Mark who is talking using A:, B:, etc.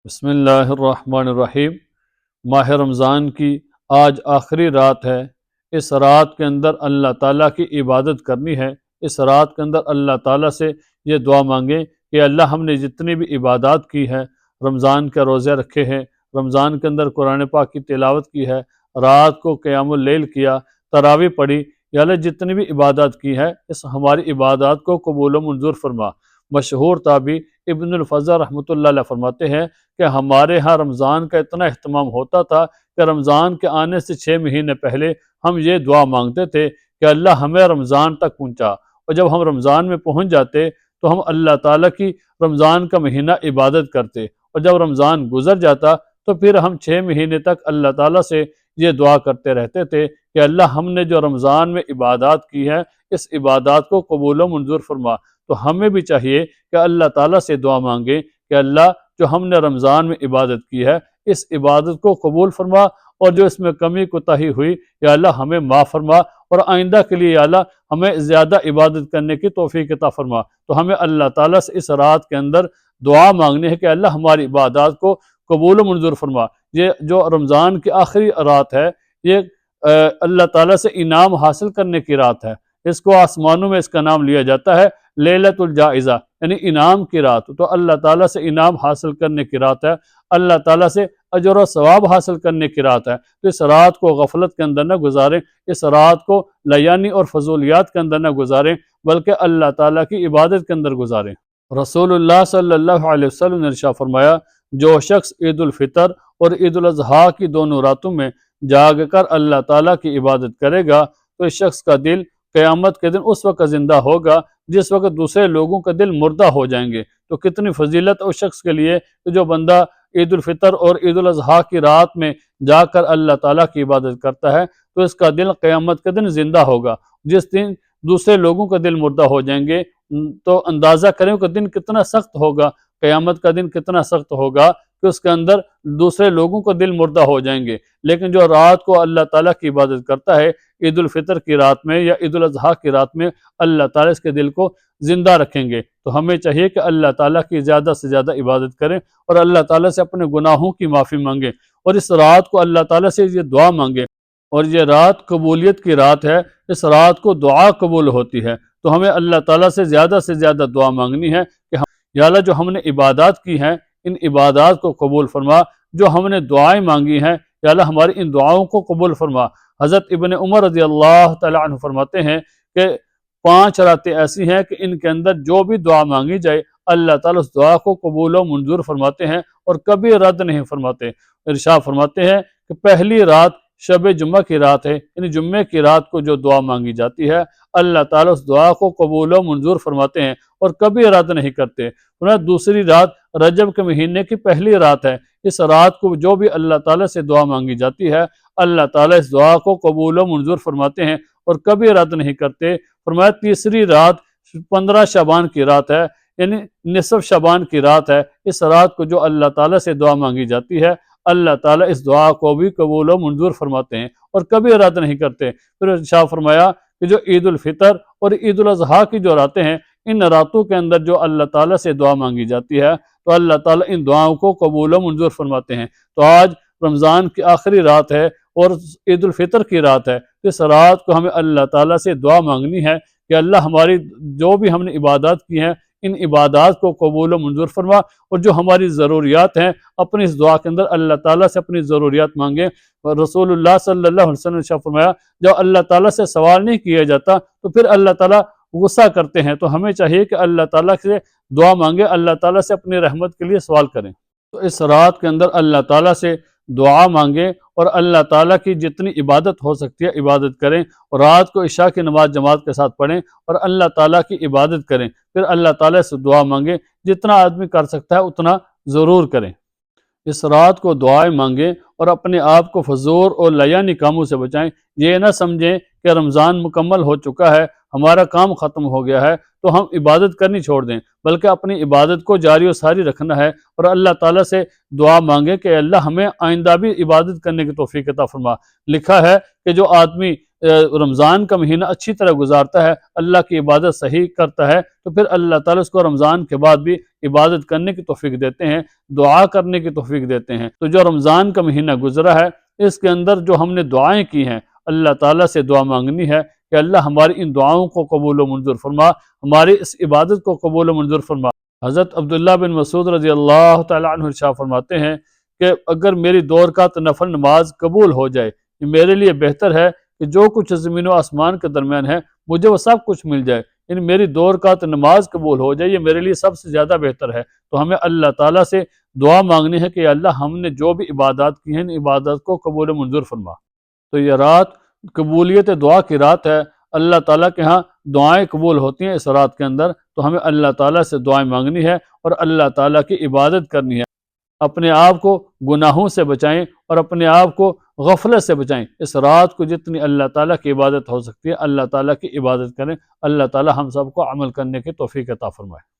A: بسم اللہ الرحمن الرحیم۔ ماہ رمضان کی آج آخری رات ہے۔ اس رات کے اندر اللہ تعالیٰ کی عبادت کرنی ہے۔ اس رات کے اندر اللہ تعالیٰ سے یہ دعا مانگیں کہ اللہ ہم نے جتنی بھی عبادات کی ہے، رمضان کے روزے رکھے ہیں، رمضان کے اندر قرآن پاک کی تلاوت کی ہے، رات کو قیام اللیل کیا، تراویح پڑھی، یا اللہ جتنی بھی عبادات کی ہے، اس ہماری عبادات کو قبول و منظور فرما۔ مشہور تابعی ابن الفضل رحمۃ اللہ علیہ فرماتے ہیں کہ ہمارے ہاں رمضان کا اتنا اہتمام ہوتا تھا کہ رمضان کے آنے سے 6 مہینے پہلے ہم یہ دعا مانگتے تھے کہ اللہ ہمیں رمضان تک پہنچا، اور جب ہم رمضان میں پہنچ جاتے تو ہم اللہ تعالیٰ کی رمضان کا مہینہ عبادت کرتے، اور جب رمضان گزر جاتا تو پھر ہم 6 مہینے تک اللہ تعالیٰ سے یہ دعا کرتے رہتے تھے کہ اللہ ہم نے جو رمضان میں عبادات کی ہے، اس عبادات کو قبول و منظور فرما۔ تو ہمیں بھی چاہیے کہ اللہ تعالیٰ سے دعا مانگیں کہ اللہ جو ہم نے رمضان میں عبادت کی ہے، اس عبادت کو قبول فرما، اور جو اس میں کمی کوتاہی ہوئی یا اللہ ہمیں معاف فرما، اور آئندہ کے لیے یا اللہ ہمیں زیادہ عبادت کرنے کی توفیق عطا فرما۔ تو ہمیں اللہ تعالیٰ سے اس رات کے اندر دعا مانگنی ہے کہ اللہ ہماری عبادات کو قبول و منظور فرما۔ یہ جو رمضان کی آخری رات ہے، یہ اللہ تعالیٰ سے انعام حاصل کرنے کی رات ہے۔ اس کو آسمانوں میں اس کا نام لیا جاتا ہے لیلۃ الجائزہ، یعنی انعام کی رات۔ تو اللہ تعالیٰ سے انعام حاصل کرنے کی رات ہے، اللہ تعالیٰ سے اجر و ثواب حاصل کرنے کی رات ہے۔ تو اس رات کو غفلت کے اندر نہ گزاریں، اس رات کو لیانی اور فضولیات کے اندر نہ گزاریں، بلکہ اللہ تعالیٰ کی عبادت کے اندر گزاریں۔ رسول اللہ صلی اللہ علیہ وسلم نے ارشاد فرمایا، جو شخص عید الفطر اور عید الاضحیٰ کی دونوں راتوں میں جاگ کر اللہ تعالیٰ کی عبادت کرے گا تو اس شخص کا دل قیامت کے دن اس وقت زندہ ہوگا جس وقت دوسرے لوگوں کا دل مردہ ہو جائیں گے۔ تو کتنی فضیلت اس شخص کے لیے کہ جو بندہ عید الفطر اور عید الاضحیٰ کی رات میں جا کر اللہ تعالیٰ کی عبادت کرتا ہے تو اس کا دل قیامت کے دن زندہ ہوگا۔ جس دن دوسرے لوگوں کا دل مردہ ہو جائیں گے تو اندازہ کریں کہ دن کتنا سخت ہوگا، قیامت کا دن کتنا سخت ہوگا کہ اس کے اندر دوسرے لوگوں کو دل مردہ ہو جائیں گے۔ لیکن جو رات کو اللہ تعالیٰ کی عبادت کرتا ہے، عید الفطر کی رات میں یا عید الاضحیٰ کی رات میں، اللہ تعالیٰ اس کے دل کو زندہ رکھیں گے۔ تو ہمیں چاہیے کہ اللہ تعالیٰ کی زیادہ سے زیادہ عبادت کریں اور اللہ تعالیٰ سے اپنے گناہوں کی معافی مانگیں، اور اس رات کو اللہ تعالیٰ سے یہ دعا مانگیں۔ اور یہ رات قبولیت کی رات ہے، اس رات کو دعا قبول ہوتی ہے۔ تو ہمیں اللہ تعالیٰ سے زیادہ دعا مانگنی ہے کہ یا اللہ جو ہم نے عبادات کی ہیں، ان عبادات کو قبول فرما، جو ہم نے دعائیں مانگی ہیں یا اللہ ہماری ان دعاؤں کو قبول فرما۔ حضرت ابن عمر رضی اللہ تعالیٰ عنہ فرماتے ہیں کہ 5 راتیں ایسی ہیں کہ ان کے اندر جو بھی دعا مانگی جائے اللہ تعالیٰ اس دعا کو قبول و منظور فرماتے ہیں اور کبھی رد نہیں فرماتے۔ ارشاد فرماتے ہیں کہ پہلی رات شب جمعہ کی رات ہے، یعنی جمعے کی رات کو جو دعا مانگی جاتی ہے اللہ تعالیٰ اس دعا کو قبول و منظور فرماتے ہیں اور کبھی رد نہیں کرتے۔ دوسری رات رجب کے مہینے کی پہلی رات ہے، اس رات کو جو بھی اللہ تعالیٰ سے دعا مانگی جاتی ہے اللہ تعالیٰ اس دعا کو قبول و منظور فرماتے ہیں اور کبھی رد نہیں کرتے۔ فرمایا تیسری رات 15 شعبان کی رات ہے، یعنی نصف شعبان کی رات ہے، اس رات کو جو اللہ تعالیٰ سے دعا مانگی جاتی ہے اللہ تعالیٰ اس دعا کو بھی قبول و منظور فرماتے ہیں اور کبھی رد نہیں کرتے۔ پھر ارشاد فرمایا کہ جو عید الفطر اور عید الاضحیٰ کی جو راتیں ہیں، ان راتوں کے اندر جو اللہ تعالیٰ سے دعا مانگی جاتی ہے تو اللہ تعالیٰ ان دعاؤں کو قبول و منظور فرماتے ہیں۔ تو آج رمضان کی آخری رات ہے اور عید الفطر کی رات ہے، اس رات کو ہمیں اللہ تعالیٰ سے دعا مانگنی ہے کہ اللہ ہماری جو بھی ہم نے عبادات کی ہیں ان عبادات کو قبول و منظور فرما، اور جو ہماری ضروریات ہیں اپنی اس دعا کے اندر اللہ تعالیٰ سے اپنی ضروریات مانگیں۔ رسول اللہ صلی اللہ علیہ وسلم نے فرمایا جب اللہ تعالیٰ سے سوال نہیں کیا جاتا تو پھر اللہ تعالیٰ غصہ کرتے ہیں۔ تو ہمیں چاہیے کہ اللہ تعالیٰ سے دعا مانگیں، اللہ تعالیٰ سے اپنی رحمت کے لیے سوال کریں۔ تو اس رات کے اندر اللہ تعالیٰ سے دعا مانگیں اور اللہ تعالیٰ کی جتنی عبادت ہو سکتی ہے عبادت کریں، اور رات کو عشاء کی نماز جماعت کے ساتھ پڑھیں اور اللہ تعالیٰ کی عبادت کریں۔ پھر اللہ تعالیٰ سے دعا مانگیں، جتنا آدمی کر سکتا ہے اتنا ضرور کریں۔ اس رات کو دعائیں مانگیں اور اپنے آپ کو فضول اور لیانی کاموں سے بچائیں۔ یہ نہ سمجھیں کہ رمضان مکمل ہو چکا ہے، ہمارا کام ختم ہو گیا ہے تو ہم عبادت کرنی چھوڑ دیں، بلکہ اپنی عبادت کو جاری و ساری رکھنا ہے اور اللہ تعالیٰ سے دعا مانگیں کہ اللہ ہمیں آئندہ بھی عبادت کرنے کی توفیق عطا فرما۔ لکھا ہے کہ جو آدمی رمضان کا مہینہ اچھی طرح گزارتا ہے، اللہ کی عبادت صحیح کرتا ہے، تو پھر اللہ تعالیٰ اس کو رمضان کے بعد بھی عبادت کرنے کی توفیق دیتے ہیں، دعا کرنے کی توفیق دیتے ہیں۔ تو جو رمضان کا مہینہ گزرا ہے، اس کے اندر جو ہم نے دعائیں کی ہیں، اللہ تعالیٰ سے دعا مانگنی ہے کہ اللہ ہماری ان دعاؤں کو قبول و منظور فرما، ہماری اس عبادت کو قبول و منظور فرما۔ حضرت عبداللہ بن مسعود رضی اللہ تعالیٰ عنہ ارشاد فرماتے ہیں کہ اگر میری 2 رکعت نفل نماز قبول ہو جائے، یہ میرے لیے بہتر ہے کہ جو کچھ زمین و آسمان کے درمیان ہے مجھے وہ سب کچھ مل جائے، یعنی میری 2 رکعت نماز قبول ہو جائے، یہ میرے لیے سب سے زیادہ بہتر ہے۔ تو ہمیں اللہ تعالیٰ سے دعا مانگنی ہے کہ اللہ ہم نے جو بھی عبادات کی ہیں ان عبادات کو قبول و منظور فرما۔ تو یہ رات قبولیت دعا کی رات ہے، اللہ تعالیٰ کے ہاں دعائیں قبول ہوتی ہیں اس رات کے اندر، تو ہمیں اللہ تعالیٰ سے دعائیں مانگنی ہے اور اللہ تعالیٰ کی عبادت کرنی ہے۔ اپنے آپ کو گناہوں سے بچائیں اور اپنے آپ کو غفلت سے بچائیں۔ اس رات کو جتنی اللہ تعالیٰ کی عبادت ہو سکتی ہے اللہ تعالیٰ کی عبادت کریں۔ اللہ تعالیٰ ہم سب کو عمل کرنے کی توفیق عطا فرمائے۔